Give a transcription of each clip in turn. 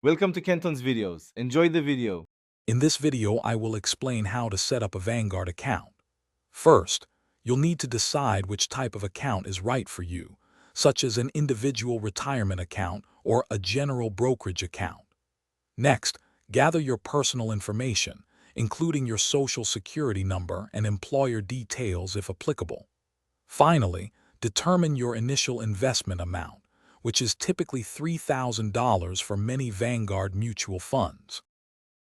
Welcome to Kenton's videos. Enjoy the video. In this video, I will explain how to set up a Vanguard account. First, you'll need to decide which type of account is right for you, such as an individual retirement account or a general brokerage account. Next, gather your personal information, including your social security number and employer details if applicable. Finally, determine your initial investment amount, which is typically $3,000 for many Vanguard mutual funds.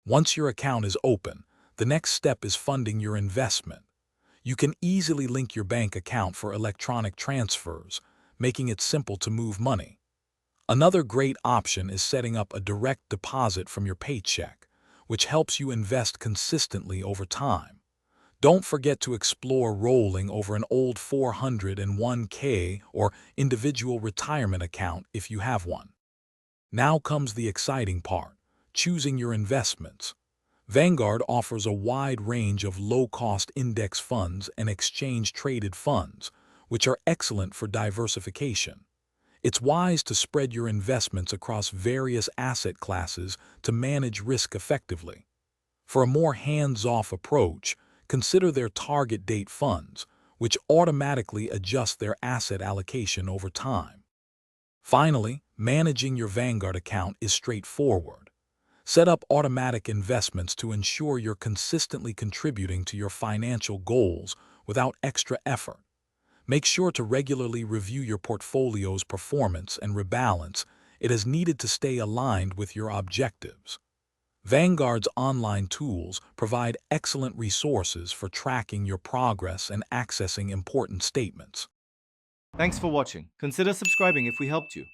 Once your account is open, the next step is funding your investment. You can easily link your bank account for electronic transfers, making it simple to move money. Another great option is setting up a direct deposit from your paycheck, which helps you invest consistently over time. Don't forget to explore rolling over an old 401k or individual retirement account if you have one. Now comes the exciting part, choosing your investments. Vanguard offers a wide range of low-cost index funds and exchange-traded funds, which are excellent for diversification. It's wise to spread your investments across various asset classes to manage risk effectively. For a more hands-off approach, consider their target date funds, which automatically adjust their asset allocation over time. Finally, managing your Vanguard account is straightforward. Set up automatic investments to ensure you're consistently contributing to your financial goals without extra effort. Make sure to regularly review your portfolio's performance and rebalance it as needed to stay aligned with your objectives. Vanguard's online tools provide excellent resources for tracking your progress and accessing important statements. Thanks for watching. Consider subscribing if we helped you.